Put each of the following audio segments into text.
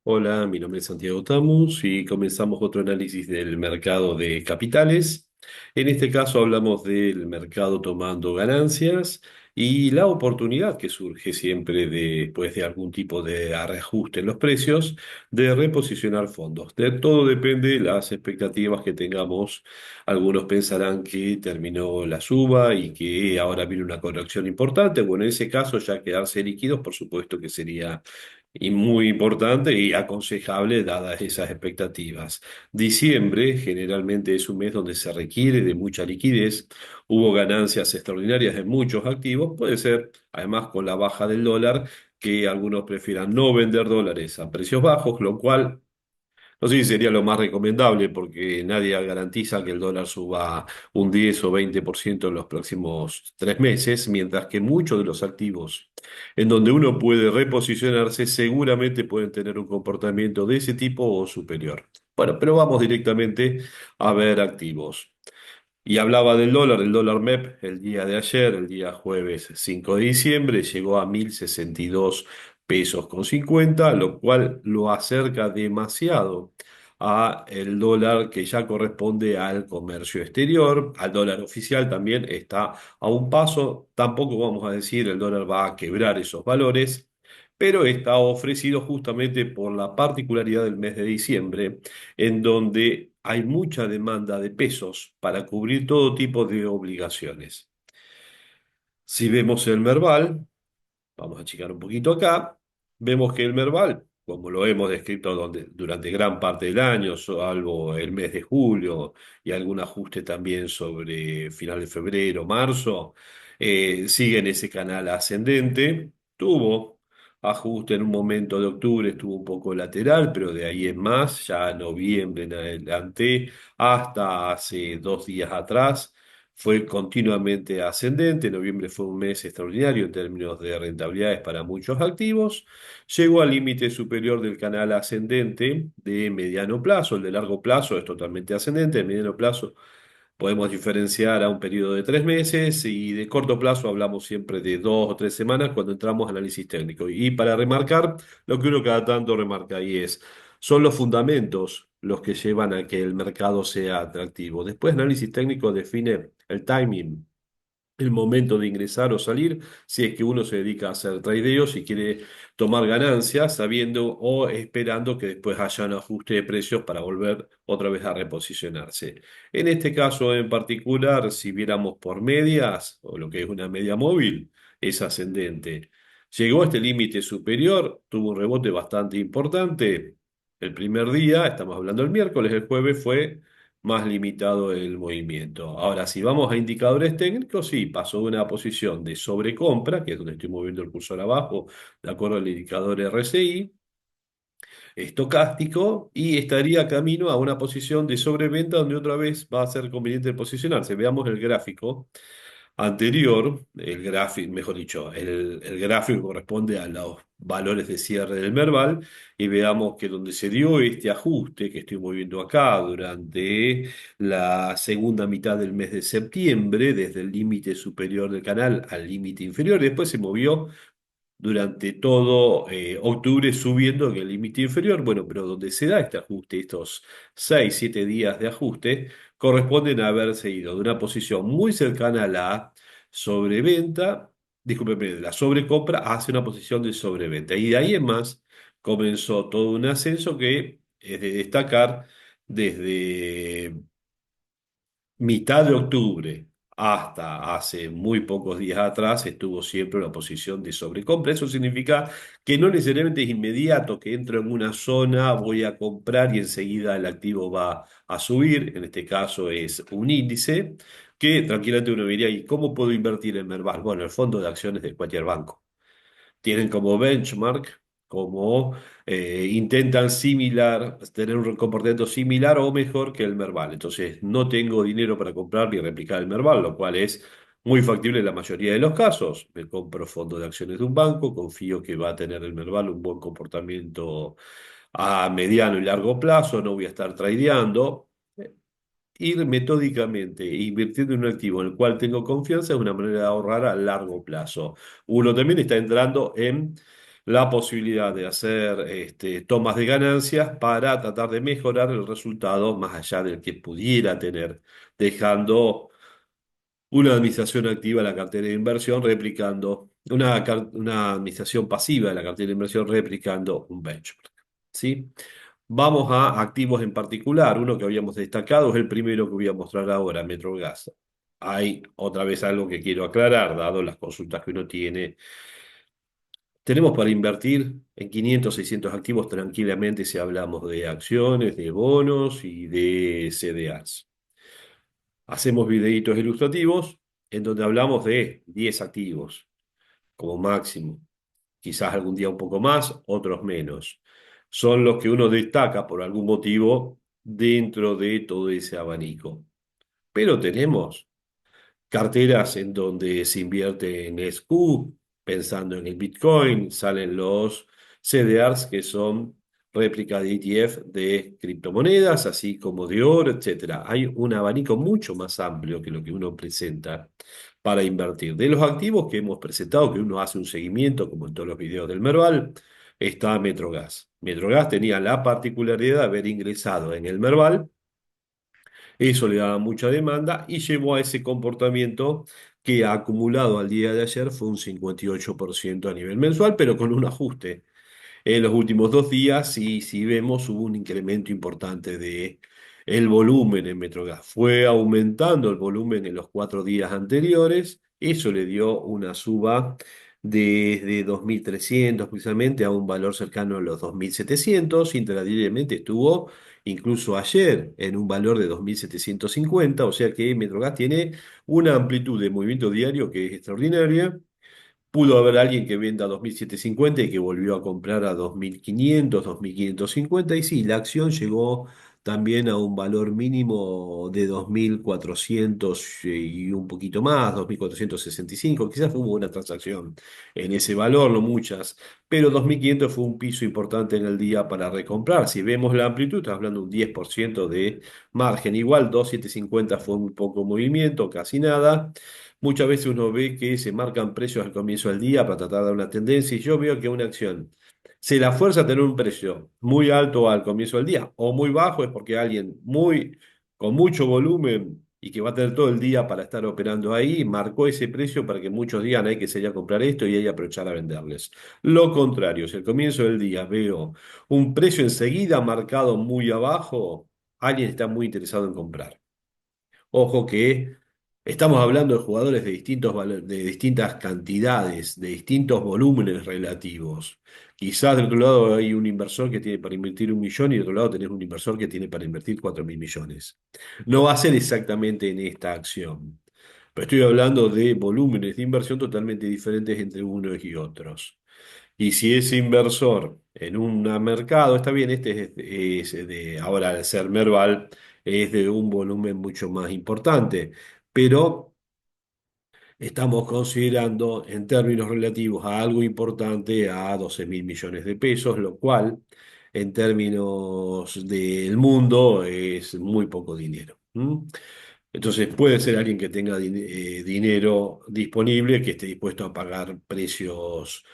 Hola, mi nombre es Santiago Tamus y comenzamos otro análisis del mercado de capitales. En este caso hablamos del mercado tomando ganancias y la oportunidad que surge siempre después de algún tipo de reajuste en los precios de reposicionar fondos. De todo depende de las expectativas que tengamos. Algunos pensarán que terminó la suba y que ahora viene una corrección importante. Bueno, en ese caso ya quedarse líquidos, por supuesto que sería y muy importante y aconsejable dadas esas expectativas. Diciembre generalmente es un mes donde se requiere de mucha liquidez. Hubo ganancias extraordinarias en muchos activos. Puede ser, además, con la baja del dólar, que algunos prefieran no vender dólares a precios bajos, lo cual no sé si sería lo más recomendable porque nadie garantiza que el dólar suba un 10 o 20% en los próximos 3 meses, mientras que muchos de los activos en donde uno puede reposicionarse seguramente pueden tener un comportamiento de ese tipo o superior. Bueno, pero vamos directamente a ver activos. Y hablaba del dólar, el dólar MEP el día de ayer, el día jueves 5 de diciembre, llegó a 1062 pesos con 50, lo cual lo acerca demasiado a el dólar que ya corresponde al comercio exterior, al dólar oficial también está a un paso, tampoco vamos a decir el dólar va a quebrar esos valores, pero está ofrecido justamente por la particularidad del mes de diciembre en donde hay mucha demanda de pesos para cubrir todo tipo de obligaciones. Si vemos el Merval, vamos a achicar un poquito acá, vemos que el Merval, como lo hemos descrito durante gran parte del año, salvo el mes de julio y algún ajuste también sobre final de febrero, marzo, sigue en ese canal ascendente. Tuvo ajuste en un momento de octubre, estuvo un poco lateral, pero de ahí en más, ya noviembre en adelante, hasta hace 2 días atrás fue continuamente ascendente. Noviembre fue un mes extraordinario en términos de rentabilidades para muchos activos. Llegó al límite superior del canal ascendente de mediano plazo. El de largo plazo es totalmente ascendente. El mediano plazo podemos diferenciar a un periodo de 3 meses y de corto plazo hablamos siempre de 2 o 3 semanas cuando entramos a análisis técnico. Y para remarcar, lo que uno cada tanto remarca ahí es, son los fundamentos los que llevan a que el mercado sea atractivo. Después, análisis técnico define el timing, el momento de ingresar o salir, si es que uno se dedica a hacer tradeo, si quiere tomar ganancias, sabiendo o esperando que después haya un ajuste de precios para volver otra vez a reposicionarse. En este caso en particular, si viéramos por medias, o lo que es una media móvil, es ascendente. Llegó a este límite superior, tuvo un rebote bastante importante. El primer día, estamos hablando el miércoles, el jueves fue más limitado el movimiento. Ahora, si vamos a indicadores técnicos, sí, pasó de una posición de sobrecompra, que es donde estoy moviendo el cursor abajo, de acuerdo al indicador RSI, estocástico, y estaría camino a una posición de sobreventa donde otra vez va a ser conveniente posicionarse. Veamos el gráfico anterior, el gráfico, mejor dicho, el gráfico corresponde a los valores de cierre del Merval y veamos que donde se dio este ajuste que estoy moviendo acá durante la segunda mitad del mes de septiembre, desde el límite superior del canal al límite inferior, y después se movió durante todo octubre subiendo en el límite inferior. Bueno, pero donde se da este ajuste, estos 6, 7 días de ajuste, corresponden a haberse ido de una posición muy cercana a la sobreventa, discúlpeme, de la sobrecompra hacia una posición de sobreventa. Y de ahí en más comenzó todo un ascenso que es de destacar desde mitad de octubre hasta hace muy pocos días atrás estuvo siempre en una posición de sobrecompra. Eso significa que no necesariamente es inmediato que entro en una zona, voy a comprar y enseguida el activo va a subir. En este caso es un índice que tranquilamente uno diría, ¿y cómo puedo invertir en Merval? Bueno, el fondo de acciones de cualquier banco tienen como benchmark, como intentan tener un comportamiento similar o mejor que el Merval. Entonces, no tengo dinero para comprar ni replicar el Merval, lo cual es muy factible en la mayoría de los casos. Me compro fondo de acciones de un banco, confío que va a tener el Merval un buen comportamiento a mediano y largo plazo, no voy a estar tradeando. Ir metódicamente e invirtiendo en un activo en el cual tengo confianza es una manera de ahorrar a largo plazo. Uno también está entrando en la posibilidad de hacer tomas de ganancias para tratar de mejorar el resultado más allá del que pudiera tener, dejando una administración activa de la cartera de inversión replicando, una administración pasiva de la cartera de inversión replicando un benchmark. ¿Sí? Vamos a activos en particular. Uno que habíamos destacado es el primero que voy a mostrar ahora, Metrogas. Hay otra vez algo que quiero aclarar, dado las consultas que uno tiene. Tenemos para invertir en 500, 600 activos tranquilamente si hablamos de acciones, de bonos y de CDRs. Hacemos videitos ilustrativos en donde hablamos de 10 activos como máximo. Quizás algún día un poco más, otros menos. Son los que uno destaca por algún motivo dentro de todo ese abanico. Pero tenemos carteras en donde se invierte en SQ, pensando en el Bitcoin, salen los CDRs que son réplica de ETF de criptomonedas, así como de oro, etcétera. Hay un abanico mucho más amplio que lo que uno presenta para invertir. De los activos que hemos presentado, que uno hace un seguimiento, como en todos los videos del Merval, está Metrogas. Metrogas tenía la particularidad de haber ingresado en el Merval. Eso le daba mucha demanda y llevó a ese comportamiento que acumulado al día de ayer fue un 58% a nivel mensual, pero con un ajuste. En los últimos 2 días, sí, sí vemos, hubo un incremento importante de el volumen en Metrogas. Fue aumentando el volumen en los 4 días anteriores. Eso le dio una suba desde 2.300 precisamente a un valor cercano a los 2.700. Intradía estuvo incluso ayer en un valor de 2.750. O sea que Metrogas tiene una amplitud de movimiento diario que es extraordinaria. Pudo haber alguien que venda a 2.750 y que volvió a comprar a 2.500, 2.550. Y sí, la acción llegó también a un valor mínimo de 2.400 y un poquito más, 2.465. Quizás hubo una transacción en ese valor, no muchas, pero 2.500 fue un piso importante en el día para recomprar. Si vemos la amplitud, estamos hablando de un 10% de margen. Igual 2.750 fue muy poco movimiento, casi nada. Muchas veces uno ve que se marcan precios al comienzo del día para tratar de dar una tendencia y yo veo que una acción se la fuerza a tener un precio muy alto al comienzo del día o muy bajo es porque alguien con mucho volumen y que va a tener todo el día para estar operando ahí, marcó ese precio para que muchos digan hay que salir a comprar esto y hay que aprovechar a venderles. Lo contrario, si al comienzo del día veo un precio enseguida marcado muy abajo, alguien está muy interesado en comprar. Ojo que estamos hablando de jugadores de de distintas cantidades, de distintos volúmenes relativos. Quizás del otro lado hay un inversor que tiene para invertir 1 millón y del otro lado tenés un inversor que tiene para invertir 4.000 millones. No va a ser exactamente en esta acción. Pero estoy hablando de volúmenes de inversión totalmente diferentes entre unos y otros. Y si ese inversor en un mercado, está bien, es de, ahora al ser Merval, es de un volumen mucho más importante, pero estamos considerando en términos relativos a algo importante a 12.000 millones de pesos, lo cual en términos del mundo es muy poco dinero. ¿M? Entonces puede ser alguien que tenga dinero disponible, que esté dispuesto a pagar precios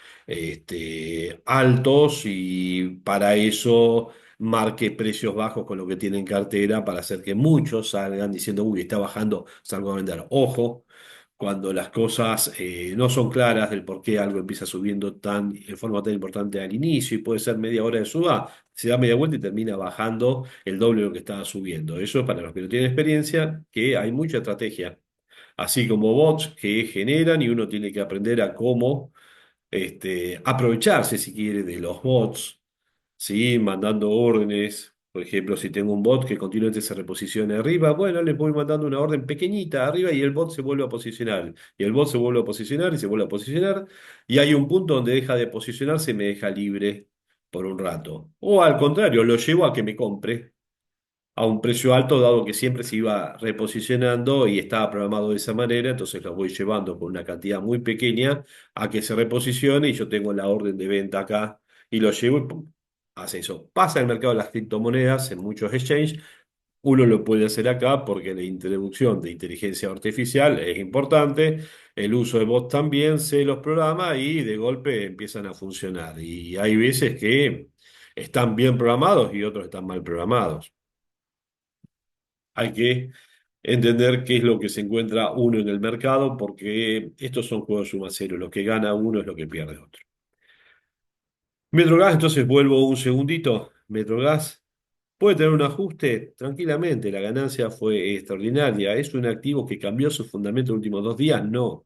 altos y para eso marque precios bajos con lo que tiene en cartera para hacer que muchos salgan diciendo, uy, está bajando, salgo a vender. Ojo, cuando las cosas no son claras del por qué algo empieza subiendo en forma tan importante al inicio y puede ser media hora de suba, se da media vuelta y termina bajando el doble de lo que estaba subiendo. Eso es para los que no tienen experiencia, que hay mucha estrategia, así como bots que generan y uno tiene que aprender a cómo aprovecharse, si quiere, de los bots, ¿sí? Mandando órdenes. Por ejemplo, si tengo un bot que continuamente se reposicione arriba, bueno, le voy mandando una orden pequeñita arriba y el bot se vuelve a posicionar. Y el bot se vuelve a posicionar y se vuelve a posicionar. Y hay un punto donde deja de posicionarse y me deja libre por un rato. O al contrario, lo llevo a que me compre a un precio alto, dado que siempre se iba reposicionando y estaba programado de esa manera, entonces lo voy llevando con una cantidad muy pequeña a que se reposicione y yo tengo la orden de venta acá y lo llevo y pum, hace eso. Pasa en el mercado de las criptomonedas, en muchos exchanges, uno lo puede hacer acá porque la introducción de inteligencia artificial es importante. el uso de bots también se los programa y de golpe empiezan a funcionar. Y hay veces que están bien programados y otros están mal programados. Hay que entender qué es lo que se encuentra uno en el mercado, porque estos son juegos suma cero. Lo que gana uno es lo que pierde otro. Metrogas, entonces vuelvo un segundito. Metrogas puede tener un ajuste tranquilamente. La ganancia fue extraordinaria. ¿Es un activo que cambió su fundamento en los últimos 2 días? No.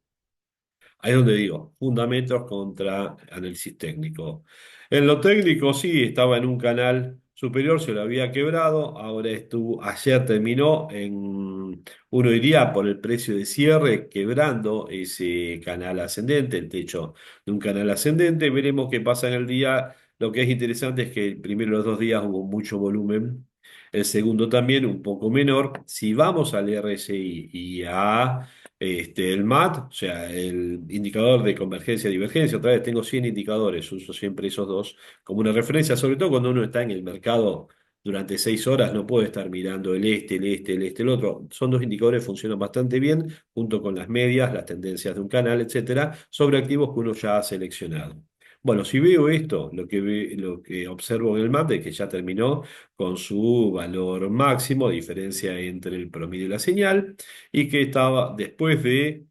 Ahí es donde digo, fundamentos contra análisis técnico. En lo técnico sí, estaba en un canal superior, se lo había quebrado, ahora estuvo, ayer terminó en, uno diría, por el precio de cierre, quebrando ese canal ascendente, el techo de un canal ascendente. Veremos qué pasa en el día. Lo que es interesante es que el primero de los 2 días hubo mucho volumen, el segundo también un poco menor. Si vamos al RSI y a el MAT, o sea, el indicador de convergencia-divergencia, otra vez tengo 100 indicadores, uso siempre esos dos como una referencia, sobre todo cuando uno está en el mercado durante 6 horas, no puede estar mirando el este, el este, el este, el otro. Son dos indicadores que funcionan bastante bien, junto con las medias, las tendencias de un canal, etcétera, sobre activos que uno ya ha seleccionado. Bueno, si veo esto, lo que observo en el MAT es que ya terminó con su valor máximo, diferencia entre el promedio y la señal, y que estaba después de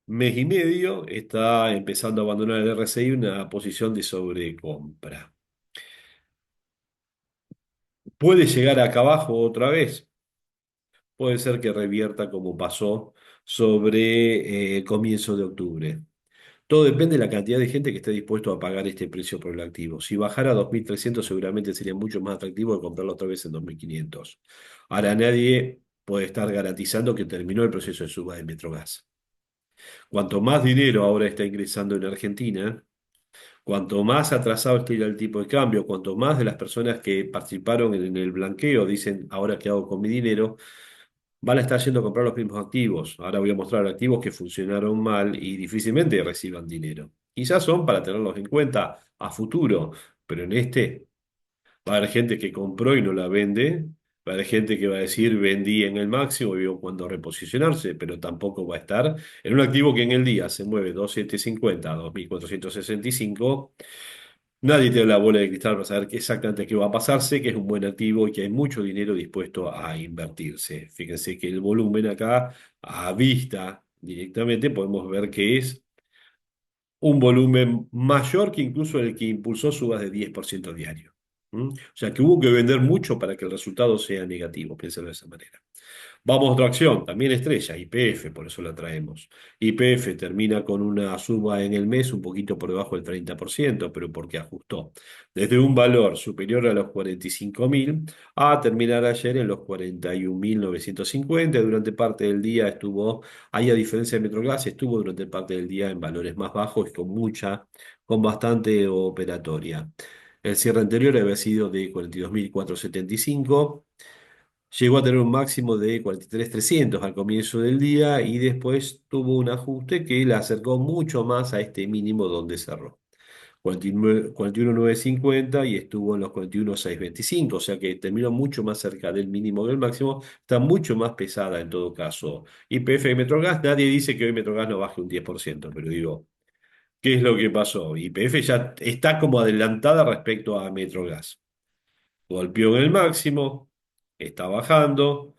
mes y medio, está empezando a abandonar el RSI una posición de sobrecompra. Puede llegar acá abajo otra vez, puede ser que revierta como pasó sobre el comienzo de octubre. Todo depende de la cantidad de gente que esté dispuesto a pagar este precio por el activo. Si bajara a 2.300 seguramente sería mucho más atractivo de comprarlo otra vez en 2.500. Ahora nadie puede estar garantizando que terminó el proceso de suba de Metrogas. Cuanto más dinero ahora está ingresando en Argentina, cuanto más atrasado esté el tipo de cambio, cuanto más de las personas que participaron en el blanqueo dicen, ahora qué hago con mi dinero, van a estar yendo a comprar los mismos activos. Ahora voy a mostrar activos que funcionaron mal y difícilmente reciban dinero. Quizás son para tenerlos en cuenta a futuro, pero en este va a haber gente que compró y no la vende. Va a haber gente que va a decir vendí en el máximo y veo cuándo reposicionarse, pero tampoco va a estar en un activo que en el día se mueve 2.750 a 2.465. Nadie tiene la bola de cristal para saber exactamente qué va a pasar. Sé que es un buen activo y que hay mucho dinero dispuesto a invertirse. Fíjense que el volumen acá, a vista directamente, podemos ver que es un volumen mayor que incluso el que impulsó subas de 10% diario. ¿Mm? O sea que hubo que vender mucho para que el resultado sea negativo, piénsalo de esa manera. Vamos a otra acción, también estrella, YPF, por eso la traemos. YPF termina con una suba en el mes un poquito por debajo del 30%, pero porque ajustó desde un valor superior a los 45.000 a terminar ayer en los 41.950. Durante parte del día estuvo, ahí a diferencia de Metrogas, estuvo durante parte del día en valores más bajos y con bastante operatoria. El cierre anterior había sido de 42.475. Llegó a tener un máximo de 43.300 al comienzo del día y después tuvo un ajuste que la acercó mucho más a este mínimo donde cerró. 41.950 y estuvo en los 41.625, o sea que terminó mucho más cerca del mínimo del máximo, está mucho más pesada en todo caso. YPF y Metrogas, nadie dice que hoy Metrogas no baje un 10%, pero digo, ¿qué es lo que pasó? YPF ya está como adelantada respecto a Metrogas. Golpeó en el máximo, está bajando.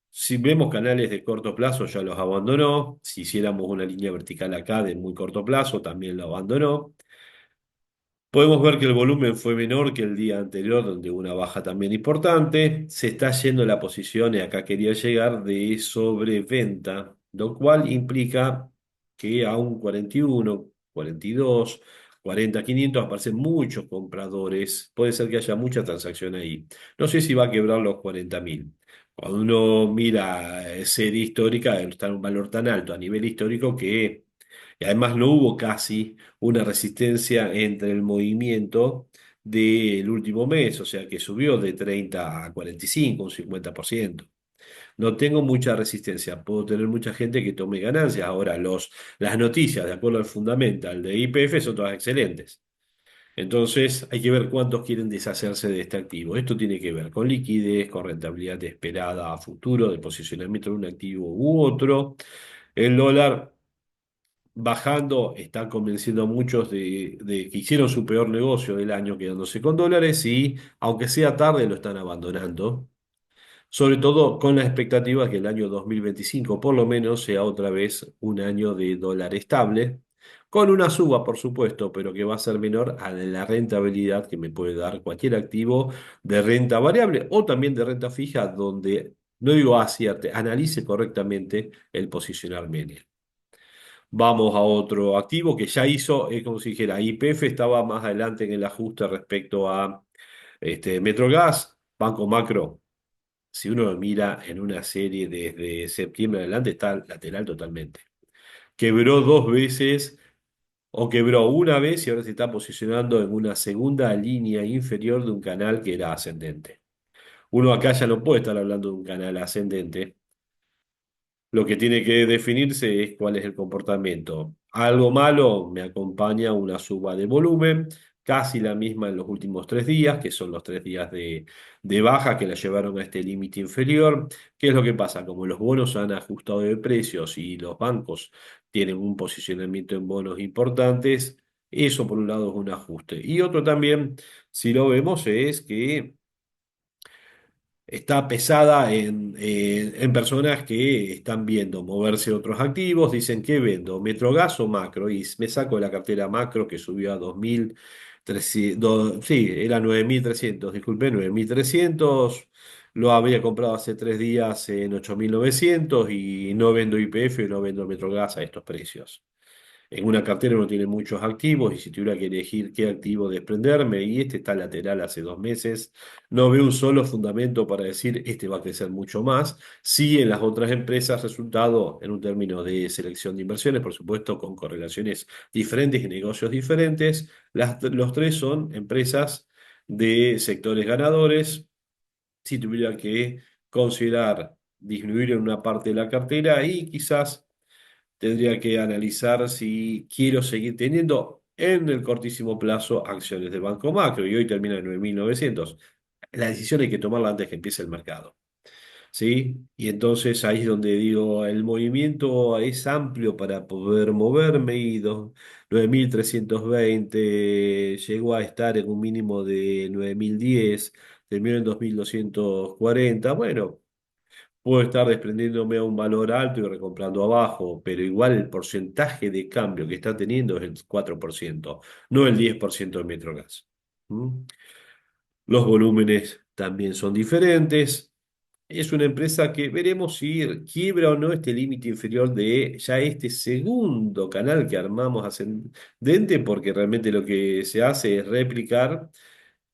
Si vemos canales de corto plazo, ya los abandonó. Si hiciéramos una línea vertical acá de muy corto plazo, también lo abandonó. Podemos ver que el volumen fue menor que el día anterior, donde una baja también importante. Se está yendo la posición, y acá quería llegar, de sobreventa, lo cual implica que a un 41, 42, 40, 500 aparecen muchos compradores. Puede ser que haya mucha transacción ahí. No sé si va a quebrar los 40.000. Cuando uno mira serie histórica, está en un valor tan alto a nivel histórico que, y además no hubo casi una resistencia entre el movimiento del último mes, o sea que subió de 30 a 45, un 50%. No tengo mucha resistencia, puedo tener mucha gente que tome ganancias. Ahora, las noticias, de acuerdo al fundamental de YPF, son todas excelentes. Entonces, hay que ver cuántos quieren deshacerse de este activo. Esto tiene que ver con liquidez, con rentabilidad esperada a futuro, de posicionamiento de un activo u otro. El dólar bajando, está convenciendo a muchos de que hicieron su peor negocio del año quedándose con dólares y, aunque sea tarde, lo están abandonando. Sobre todo con la expectativa que el año 2025 por lo menos sea otra vez un año de dólar estable, con una suba por supuesto, pero que va a ser menor a la rentabilidad que me puede dar cualquier activo de renta variable o también de renta fija, donde, no digo acierte, analice correctamente el posicionar medio. Vamos a otro activo que ya hizo, es como si dijera, YPF estaba más adelante en el ajuste respecto a Metrogas, Banco Macro. Si uno lo mira en una serie desde septiembre adelante, está lateral totalmente. Quebró dos veces o quebró una vez y ahora se está posicionando en una segunda línea inferior de un canal que era ascendente. Uno acá ya no puede estar hablando de un canal ascendente. Lo que tiene que definirse es cuál es el comportamiento. Algo malo me acompaña una suba de volumen, casi la misma en los últimos 3 días, que son los 3 días de baja que la llevaron a este límite inferior. ¿Qué es lo que pasa? Como los bonos han ajustado de precios y los bancos tienen un posicionamiento en bonos importantes, eso por un lado es un ajuste. Y otro también, si lo vemos, es que está pesada en personas que están viendo moverse otros activos, dicen que vendo Metrogas o Macro, y me saco de la cartera Macro que subió a 2.300, sí, era 9.300, disculpe, 9.300, lo había comprado hace 3 días en 8.900 y no vendo YPF, no vendo Metrogas a estos precios. En una cartera uno tiene muchos activos y si tuviera que elegir qué activo desprenderme, y este está lateral hace 2 meses, no veo un solo fundamento para decir este va a crecer mucho más. Sí, en las otras empresas, resultado en un término de selección de inversiones, por supuesto, con correlaciones diferentes y negocios diferentes. Los tres son empresas de sectores ganadores. Si tuviera que considerar disminuir en una parte de la cartera y quizás tendría que analizar si quiero seguir teniendo en el cortísimo plazo acciones de Banco Macro y hoy termina en 9.900. La decisión hay que tomarla antes que empiece el mercado, ¿sí? Y entonces ahí es donde digo, el movimiento es amplio para poder moverme y 9.320 llegó a estar en un mínimo de 9.010, terminó en 2.240. Bueno. Puedo estar desprendiéndome a un valor alto y recomprando abajo, pero igual el porcentaje de cambio que está teniendo es el 4%, no el 10% de Metrogas. ¿Mm? Los volúmenes también son diferentes. Es una empresa que veremos si quiebra o no este límite inferior de ya este segundo canal que armamos ascendente, porque realmente lo que se hace es replicar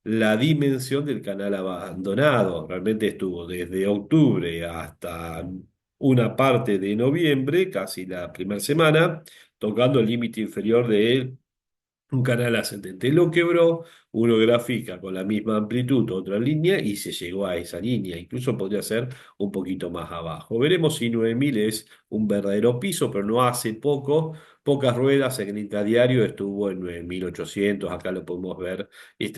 la dimensión del canal abandonado. Realmente estuvo desde octubre hasta una parte de noviembre, casi la primera semana, tocando el límite inferior de un canal ascendente. Lo quebró, uno grafica con la misma amplitud otra línea y se llegó a esa línea. Incluso podría ser un poquito más abajo. Veremos si 9.000 es un verdadero piso, pero no hace poco, pocas ruedas en el intradiario estuvo en 9.800. Acá lo podemos ver.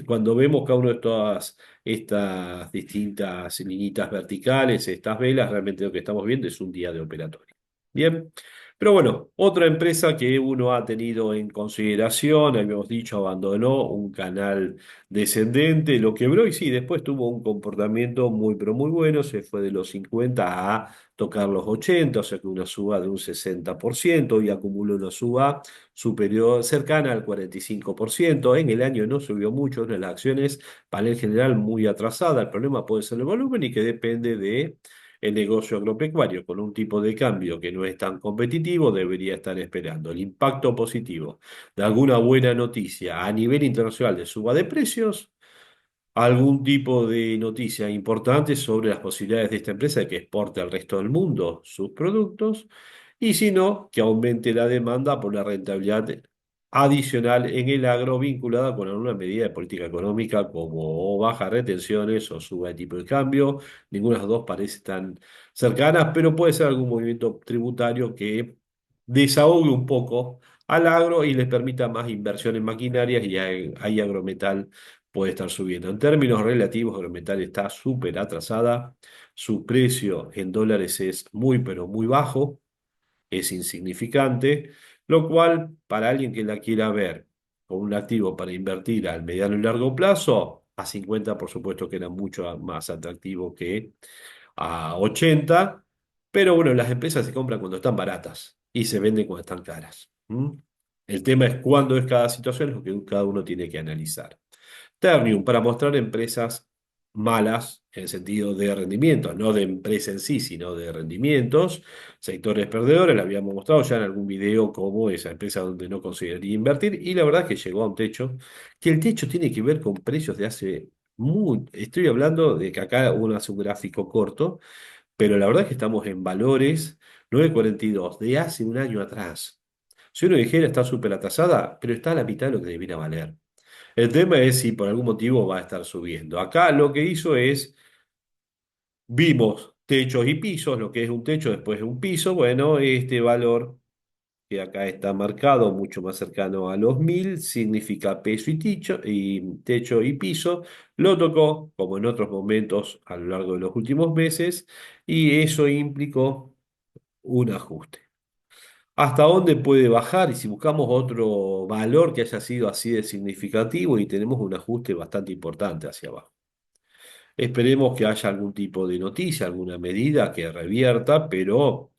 Cuando vemos cada una de todas estas distintas linitas verticales, estas velas, realmente lo que estamos viendo es un día de operatorio. Bien. Pero bueno, otra empresa que uno ha tenido en consideración, habíamos dicho, abandonó un canal descendente, lo quebró y sí, después tuvo un comportamiento muy, pero muy bueno, se fue de los 50 a tocar los 80, o sea que una suba de un 60% y acumuló una suba superior, cercana al 45%. En el año no subió mucho, una de las acciones, panel general muy atrasada, el problema puede ser el volumen y que depende de el negocio agropecuario con un tipo de cambio que no es tan competitivo debería estar esperando el impacto positivo de alguna buena noticia a nivel internacional de suba de precios, algún tipo de noticia importante sobre las posibilidades de esta empresa de que exporte al resto del mundo sus productos, y si no, que aumente la demanda por la rentabilidad adicional en el agro vinculada con alguna medida de política económica como baja retenciones o suba de tipo de cambio. Ninguna de las dos parece tan cercanas, pero puede ser algún movimiento tributario que desahogue un poco al agro y les permita más inversión en maquinarias y ahí Agrometal puede estar subiendo. En términos relativos, Agrometal está súper atrasada, su precio en dólares es muy, pero muy bajo, es insignificante. lo cual para alguien que la quiera ver como un activo para invertir al mediano y largo plazo, a 50 por supuesto que era mucho más atractivo que a 80, pero bueno, las empresas se compran cuando están baratas y se venden cuando están caras. ¿Mm? El tema es cuándo es cada situación, es lo que cada uno tiene que analizar. Ternium, para mostrar empresas malas en sentido de rendimientos, no de empresa en sí, sino de rendimientos, sectores perdedores, le habíamos mostrado ya en algún video como esa empresa donde no consideraría invertir, y la verdad es que llegó a un techo, que el techo tiene que ver con precios de hace muy, estoy hablando de que acá uno hace un gráfico corto, pero la verdad es que estamos en valores 9,42 de hace un año atrás. Si uno dijera está súper atasada, pero está a la mitad de lo que debiera valer. El tema es si por algún motivo va a estar subiendo. Acá lo que hizo es, vimos techos y pisos, lo que es un techo después de un piso. Bueno, este valor que acá está marcado mucho más cercano a los 1000 significa techo y piso. Lo tocó, como en otros momentos a lo largo de los últimos meses, y eso implicó un ajuste. ¿Hasta dónde puede bajar? Y si buscamos otro valor que haya sido así de significativo y tenemos un ajuste bastante importante hacia abajo. Esperemos que haya algún tipo de noticia, alguna medida que revierta, pero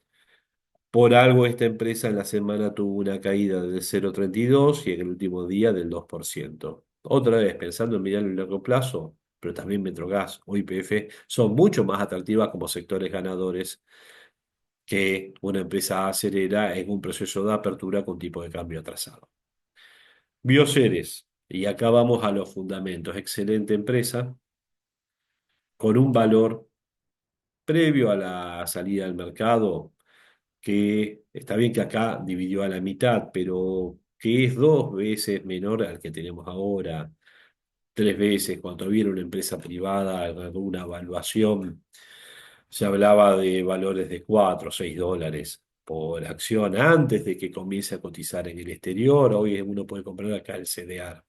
por algo esta empresa en la semana tuvo una caída del 0,32 y en el último día del 2%. Otra vez, pensando en mediano y largo plazo, pero también Metrogas o YPF son mucho más atractivas como sectores ganadores que una empresa acerera en un proceso de apertura con tipo de cambio atrasado. Bioceres, y acá vamos a los fundamentos. Excelente empresa, con un valor previo a la salida al mercado, que está bien que acá dividió a la mitad, pero que es 2 veces menor al que tenemos ahora, 3 veces, cuando viene una empresa privada, una evaluación, se hablaba de valores de 4 o 6 dólares por acción antes de que comience a cotizar en el exterior. Hoy uno puede comprar acá el CDR.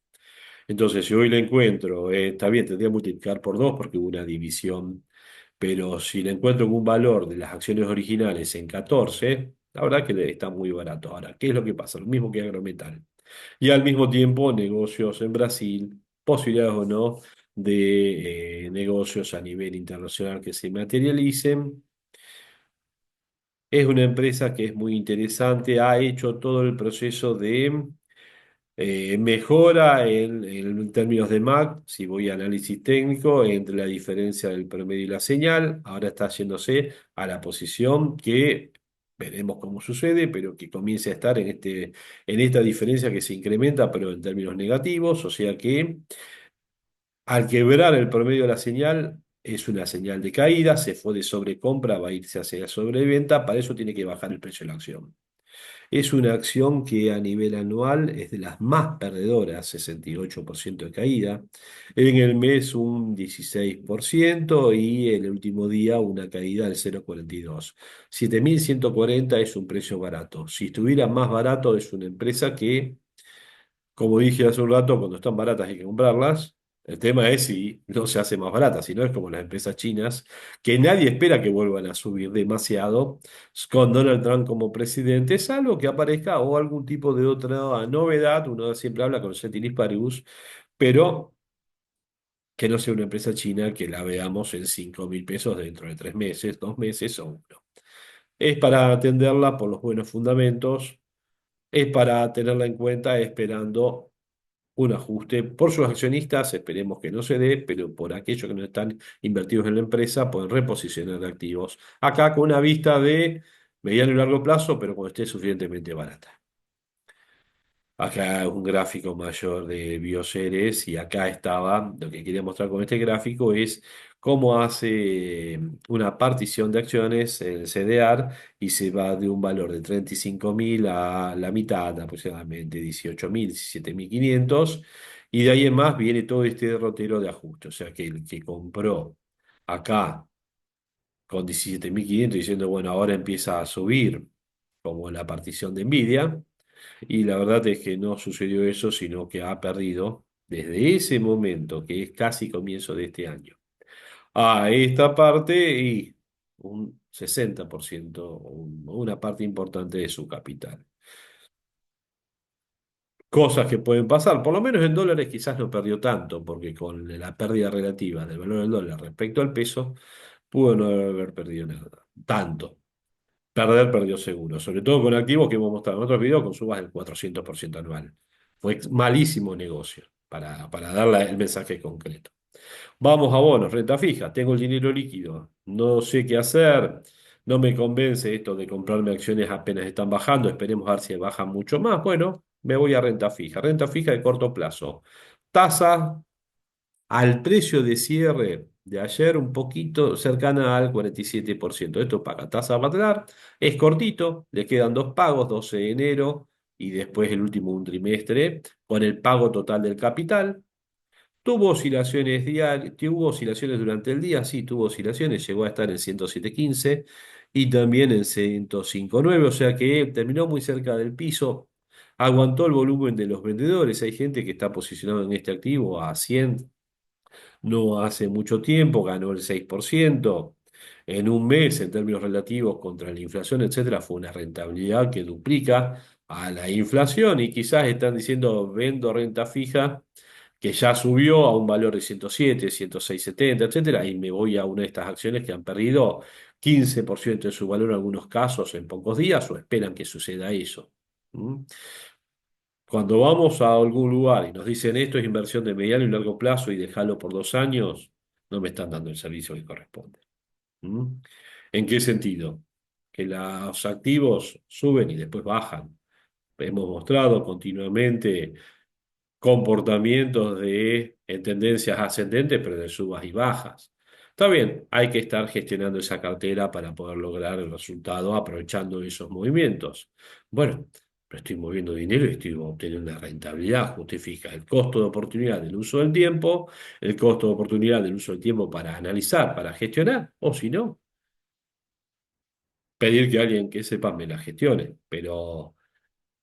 Entonces, si hoy la encuentro, está bien, tendría que multiplicar por 2 porque hubo una división, pero si la encuentro en un valor de las acciones originales en 14, la verdad que está muy barato. Ahora, ¿qué es lo que pasa? Lo mismo que Agrometal. Y al mismo tiempo, negocios en Brasil, posibilidades o no de negocios a nivel internacional que se materialicen. Es una empresa que es muy interesante, ha hecho todo el proceso de mejora en términos de MAC, si voy a análisis técnico, entre la diferencia del promedio y la señal. Ahora está yéndose a la posición que veremos cómo sucede, pero que comience a estar en esta diferencia que se incrementa, pero en términos negativos. O sea que al quebrar el promedio de la señal, es una señal de caída, se fue de sobrecompra, va a irse hacia la sobreventa, para eso tiene que bajar el precio de la acción. Es una acción que a nivel anual es de las más perdedoras, 68% de caída. En el mes un 16% y en el último día una caída del 0,42. 7.140 es un precio barato. Si estuviera más barato es una empresa que, como dije hace un rato, cuando están baratas hay que comprarlas. El tema es si no se hace más barata, si no es como las empresas chinas, que nadie espera que vuelvan a subir demasiado con Donald Trump como presidente, salvo que aparezca o algún tipo de otra novedad. Uno siempre habla con Ceteris Paribus, pero que no sea una empresa china que la veamos en 5.000 pesos dentro de 3 meses, 2 meses o uno. Es para atenderla por los buenos fundamentos, es para tenerla en cuenta esperando un ajuste por sus accionistas, esperemos que no se dé, pero por aquellos que no están invertidos en la empresa, pueden reposicionar activos. Acá con una vista de mediano y largo plazo, pero cuando esté suficientemente barata. Acá un gráfico mayor de Bioceres y acá estaba, lo que quería mostrar con este gráfico es cómo hace una partición de acciones en el CDR y se va de un valor de 35.000 a la mitad, aproximadamente 18.000, 17.500 y de ahí en más viene todo este derrotero de ajuste. O sea que el que compró acá con 17.500 diciendo, bueno, ahora empieza a subir como la partición de Nvidia. Y la verdad es que no sucedió eso, sino que ha perdido desde ese momento, que es casi comienzo de este año, a esta parte y un 60%, una parte importante de su capital. Cosas que pueden pasar, por lo menos en dólares quizás no perdió tanto, porque con la pérdida relativa del valor del dólar respecto al peso, pudo no haber perdido nada. Tanto. Perder perdió seguro, sobre todo con activos que hemos mostrado en otros videos con subas del 400% anual. Fue malísimo negocio para darle el mensaje concreto. Vamos a bonos, renta fija, tengo el dinero líquido, no sé qué hacer, no me convence esto de comprarme acciones apenas están bajando, esperemos a ver si bajan mucho más. Bueno, me voy a renta fija de corto plazo. Tasa al precio de cierre de ayer, un poquito cercana al 47%. Esto paga tasa pagar, es cortito, le quedan dos pagos, 12 de enero y después el último un trimestre, con el pago total del capital. Tuvo oscilaciones diarias, tuvo oscilaciones durante el día, sí, tuvo oscilaciones, llegó a estar en 107.15 y también en 105.9, o sea que terminó muy cerca del piso, aguantó el volumen de los vendedores, hay gente que está posicionada en este activo a 100 no hace mucho tiempo, ganó el 6%. En un mes, en términos relativos contra la inflación, etcétera, fue una rentabilidad que duplica a la inflación y quizás están diciendo vendo renta fija que ya subió a un valor de 107, 106,70, etcétera, y me voy a una de estas acciones que han perdido 15% de su valor en algunos casos en pocos días o esperan que suceda eso. ¿Mm? Cuando vamos a algún lugar y nos dicen esto es inversión de mediano y largo plazo y déjalo por 2 años, no me están dando el servicio que corresponde. ¿Mm? ¿En qué sentido? Que los activos suben y después bajan. Hemos mostrado continuamente comportamientos en tendencias ascendentes, pero de subas y bajas. Está bien, hay que estar gestionando esa cartera para poder lograr el resultado aprovechando esos movimientos. Bueno, pero estoy moviendo dinero y estoy obteniendo una rentabilidad, justifica el costo de oportunidad del uso del tiempo, el costo de oportunidad del uso del tiempo para analizar, para gestionar, o si no, pedir que alguien que sepa me la gestione, pero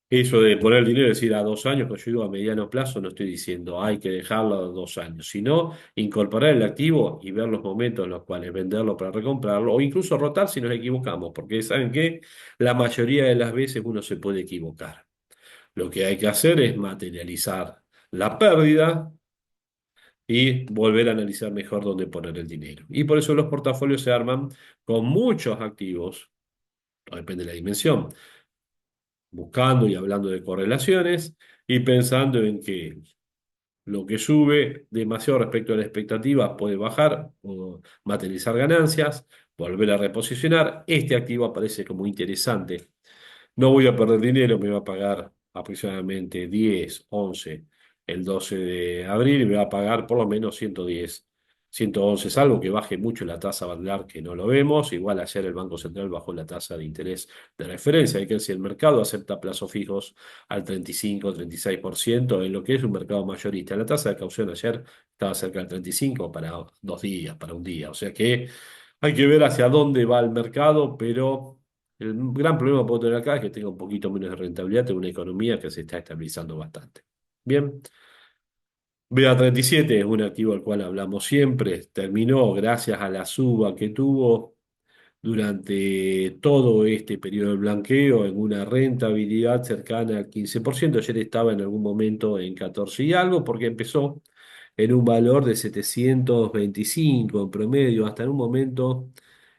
eso de poner dinero, decir a 2 años, que yo digo a mediano plazo, no estoy diciendo hay que dejarlo a 2 años, sino incorporar el activo y ver los momentos en los cuales venderlo para recomprarlo, o incluso rotar si nos equivocamos, porque saben que la mayoría de las veces uno se puede equivocar. Lo que hay que hacer es materializar la pérdida y volver a analizar mejor dónde poner el dinero. Y por eso los portafolios se arman con muchos activos, todo depende de la dimensión buscando y hablando de correlaciones y pensando en que lo que sube demasiado respecto a la expectativa puede bajar o materializar ganancias, volver a reposicionar. Este activo aparece como interesante. No voy a perder dinero, me va a pagar aproximadamente 10, 11 el 12 de abril y me va a pagar por lo menos 110, 111, salvo que baje mucho la tasa Badlar, que no lo vemos. Igual ayer el Banco Central bajó la tasa de interés de referencia, hay que si el mercado acepta plazos fijos al 35, 36% en lo que es un mercado mayorista. La tasa de caución ayer estaba cerca del 35 para 2 días, para un día. O sea que hay que ver hacia dónde va el mercado, pero el gran problema que puedo tener acá es que tenga un poquito menos de rentabilidad, tengo una economía que se está estabilizando bastante. Bien, BA37 es un activo al cual hablamos siempre, terminó gracias a la suba que tuvo durante todo este periodo de blanqueo en una rentabilidad cercana al 15%. Ayer estaba en algún momento en 14 y algo porque empezó en un valor de 725 en promedio, hasta en un momento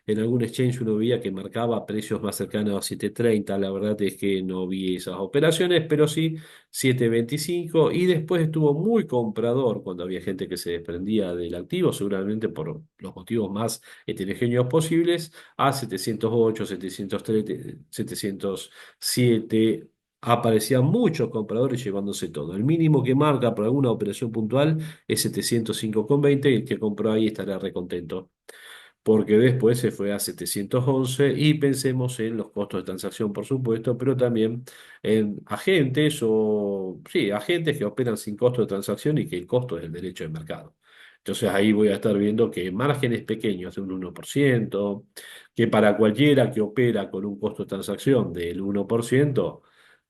en algún exchange uno veía que marcaba precios más cercanos a 730. La verdad es que no vi esas operaciones, pero sí 725 y después estuvo muy comprador cuando había gente que se desprendía del activo, seguramente por los motivos más heterogéneos posibles, a 708, 703, 707. Aparecían muchos compradores llevándose todo. El mínimo que marca por alguna operación puntual es 705,20 y el que compró ahí estará recontento porque después se fue a 711 y pensemos en los costos de transacción, por supuesto, pero también en agentes o, sí, agentes que operan sin costo de transacción y que el costo es el derecho de mercado. Entonces ahí voy a estar viendo que márgenes pequeños de un 1%, que para cualquiera que opera con un costo de transacción del 1%,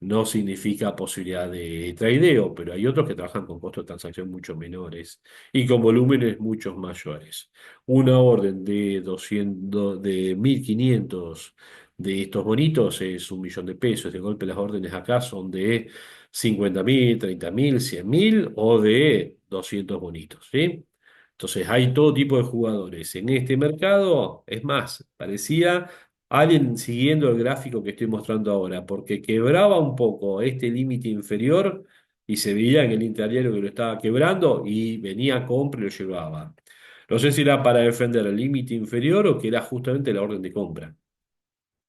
no significa posibilidad de tradeo, pero hay otros que trabajan con costos de transacción mucho menores y con volúmenes mucho mayores. Una orden de 200, de de estos bonitos es 1 millón de pesos. De golpe las órdenes acá son de 50.000, 30.000, 100.000 o de 200 bonitos, ¿sí? Entonces hay todo tipo de jugadores. En este mercado, es más, parecía alguien siguiendo el gráfico que estoy mostrando ahora, porque quebraba un poco este límite inferior y se veía en el intradiario que lo estaba quebrando y venía compra y lo llevaba. No sé si era para defender el límite inferior o que era justamente la orden de compra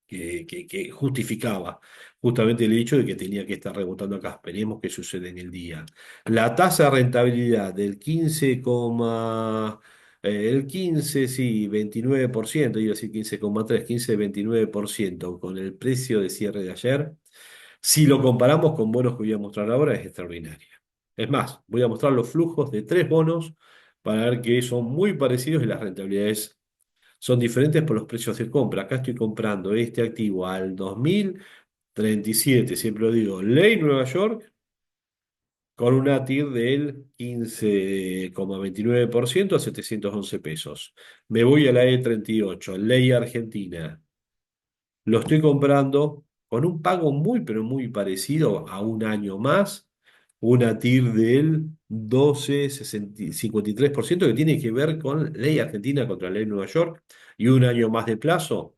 que justificaba justamente el hecho de que tenía que estar rebotando acá. Esperemos qué sucede en el día. La tasa de rentabilidad del 15, sí, 29%, iba a decir 15,3, 29% con el precio de cierre de ayer. Si lo comparamos con bonos que voy a mostrar ahora, es extraordinaria. Es más, voy a mostrar los flujos de 3 bonos para ver que son muy parecidos y las rentabilidades son diferentes por los precios de compra. Acá estoy comprando este activo al 2037, siempre lo digo, ley Nueva York, con una TIR del 15,29% a 711 pesos. Me voy a la E38, ley Argentina. Lo estoy comprando con un pago muy, pero muy parecido a un año más, una TIR del 12,53% que tiene que ver con ley Argentina contra ley Nueva York y un año más de plazo.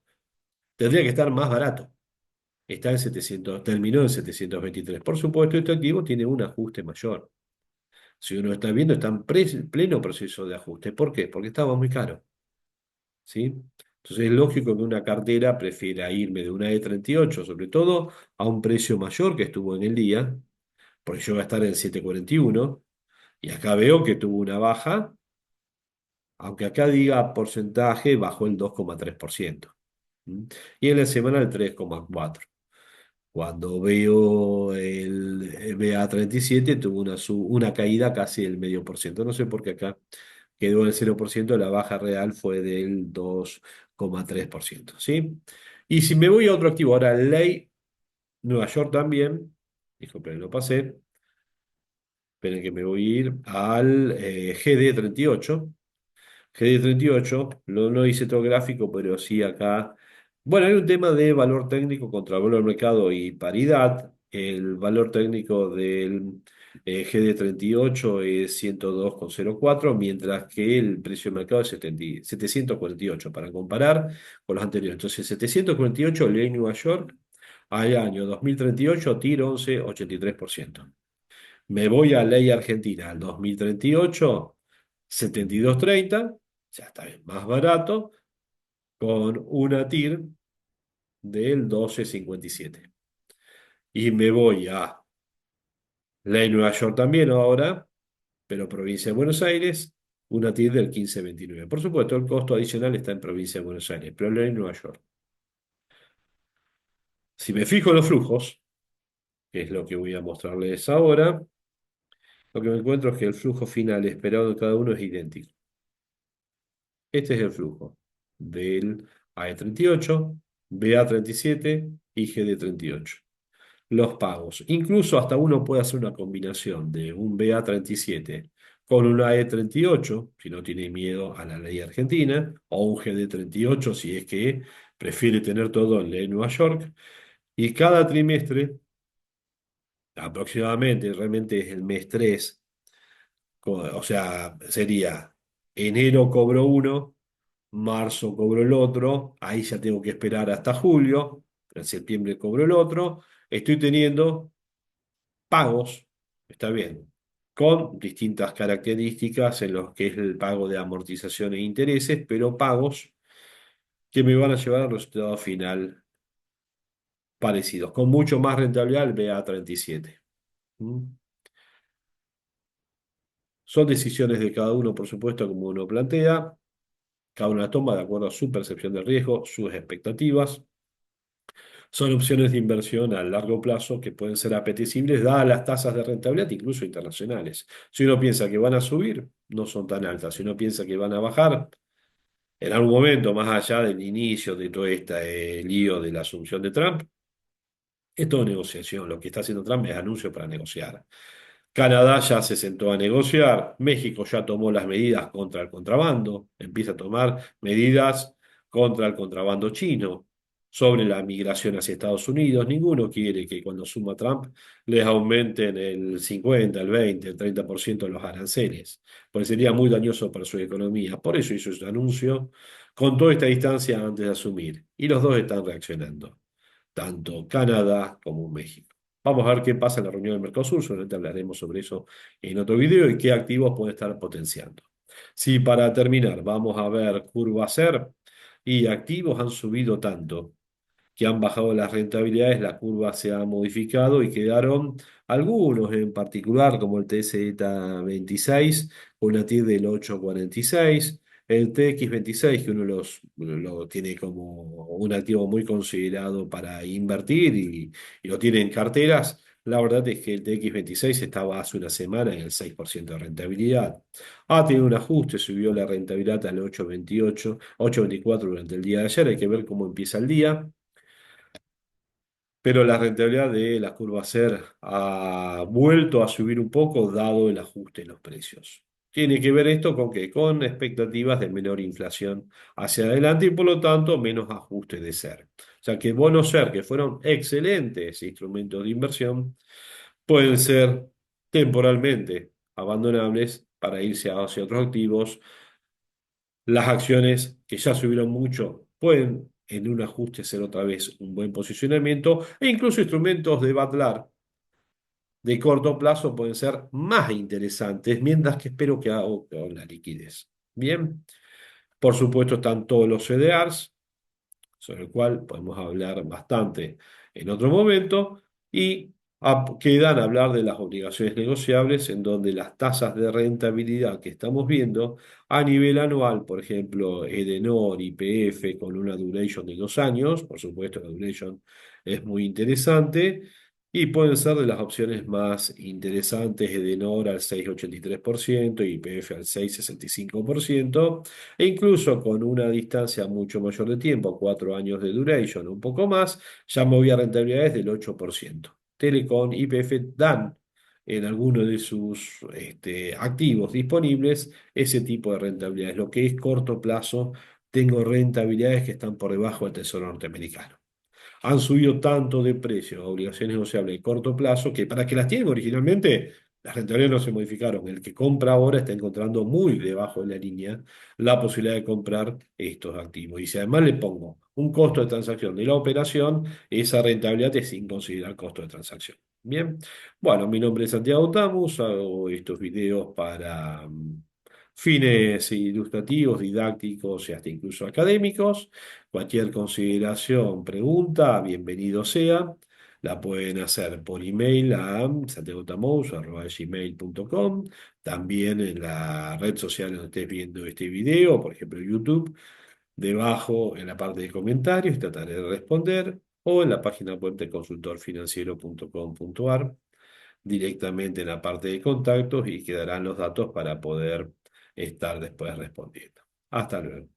Tendría que estar más barato. Está en 700, terminó en 723. Por supuesto, este activo tiene un ajuste mayor. Si uno está viendo, está en pleno proceso de ajuste. ¿Por qué? Porque estaba muy caro. ¿Sí? Entonces es lógico que una cartera prefiera irme de una E38, sobre todo a un precio mayor que estuvo en el día, porque yo voy a estar en 741, y acá veo que tuvo una baja, aunque acá diga porcentaje, bajó el 2,3%. ¿Mm? Y en la semana el 3,4%. Cuando veo el BA37 tuvo una caída casi del 0,5%. No sé por qué acá quedó en el 0%, la baja real fue del 2,3%. ¿Sí? Y si me voy a otro activo, ahora ley Nueva York también, disculpen, lo pasé, esperen que me voy a ir al GD38. GD38, no hice todo gráfico, pero sí acá. Bueno, hay un tema de valor técnico contra el valor de mercado y paridad. El valor técnico del GD38 es 102,04, mientras que el precio de mercado es 748, para comparar con los anteriores. Entonces, 748, ley Nueva York, al año 2038, TIR 11,83%. Me voy a ley Argentina al 2038, 72,30, ya está bien, más barato, con una TIR del 12,57. Y me voy a ley Nueva York también ahora, pero provincia de Buenos Aires, una TIR del 15,29. Por supuesto, el costo adicional está en provincia de Buenos Aires, pero ley Nueva York. Si me fijo en los flujos, que es lo que voy a mostrarles ahora, lo que me encuentro es que el flujo final esperado de cada uno es idéntico. Este es el flujo del AE38, BA37 y GD38. Los pagos. Incluso hasta uno puede hacer una combinación de un BA37 con un AE38, si no tiene miedo a la ley argentina, o un GD38 si es que prefiere tener todo en ley Nueva York. Y cada trimestre, aproximadamente, realmente es el mes 3, o sea, sería enero cobro uno, marzo cobro el otro, ahí ya tengo que esperar hasta julio, en septiembre cobro el otro, estoy teniendo pagos, está bien, con distintas características en los que es el pago de amortización e intereses, pero pagos que me van a llevar al resultado final parecidos, con mucho más rentabilidad el BA37. ¿Mm? Son decisiones de cada uno, por supuesto, como uno plantea. Cada uno la toma de acuerdo a su percepción del riesgo, sus expectativas. Son opciones de inversión a largo plazo que pueden ser apetecibles dadas las tasas de rentabilidad, incluso internacionales. Si uno piensa que van a subir, no son tan altas. Si uno piensa que van a bajar, en algún momento, más allá del inicio de todo este lío de la asunción de Trump, es todo negociación. Lo que está haciendo Trump es anuncio para negociar. Canadá ya se sentó a negociar, México ya tomó las medidas contra el contrabando, empieza a tomar medidas contra el contrabando chino. sobre la migración hacia Estados Unidos. Ninguno quiere que cuando suma Trump les aumenten el 50, el 20, el 30% de los aranceles, porque sería muy dañoso para su economía. Por eso hizo ese anuncio con toda esta distancia antes de asumir. Y los dos están reaccionando, tanto Canadá como México. Vamos a ver qué pasa en la reunión del Mercosur, seguramente hablaremos sobre eso en otro video y qué activos puede estar potenciando. Si para terminar vamos a ver curva SER y activos han subido tanto que han bajado las rentabilidades, la curva se ha modificado y quedaron algunos en particular, como el TZ26, con una TIR del 8,46, el TX26, que uno lo tiene como un activo muy considerado para invertir y lo tiene en carteras. La verdad es que el TX26 estaba hace una semana en el 6% de rentabilidad. Ha tenido un ajuste, subió la rentabilidad al 8,28, 8,24 durante el día de ayer. Hay que ver cómo empieza el día, pero la rentabilidad de la curva SER ha vuelto a subir un poco dado el ajuste en los precios. Tiene que ver esto con qué, con expectativas de menor inflación hacia adelante y por lo tanto menos ajuste de SER. O sea que bonos SER, que fueron excelentes instrumentos de inversión, pueden ser temporalmente abandonables para irse hacia otros activos. Las acciones que ya subieron mucho pueden en un ajuste ser otra vez un buen posicionamiento e incluso instrumentos de Batlar de corto plazo pueden ser más interesantes, mientras que espero que haga con la liquidez. Bien, por supuesto están todos los CDRs, sobre el cual podemos hablar bastante en otro momento, y quedan hablar de las obligaciones negociables, en donde las tasas de rentabilidad que estamos viendo a nivel anual, por ejemplo, Edenor, YPF, con una duration de 2 años, por supuesto la duration es muy interesante. Y pueden ser de las opciones más interesantes, Edenor al 6,83%, YPF al 6,65%, e incluso con una distancia mucho mayor de tiempo, 4 años de duration, un poco más, ya movía rentabilidades del 8%. Telecom, YPF dan en alguno de sus activos disponibles ese tipo de rentabilidades. Lo que es corto plazo, tengo rentabilidades que están por debajo del Tesoro norteamericano. Han subido tanto de precio, obligaciones negociables de corto plazo, que para que las tienen originalmente, las rentabilidades no se modificaron. El que compra ahora está encontrando muy debajo de la línea la posibilidad de comprar estos activos. Y si además le pongo un costo de transacción de la operación, esa rentabilidad es sin considerar costo de transacción. Bien, bueno, mi nombre es Santiago Tamus, hago estos videos para fines ilustrativos, didácticos y hasta incluso académicos. Cualquier consideración, pregunta, bienvenido sea. La pueden hacer por email a santiagotamous@gmail.com. También en la red social donde estés viendo este video, por ejemplo YouTube, debajo en la parte de comentarios, trataré de responder, o en la página web de consultorfinanciero.com.ar, directamente en la parte de contactos y quedarán los datos para poder estar después respondiendo. Hasta luego.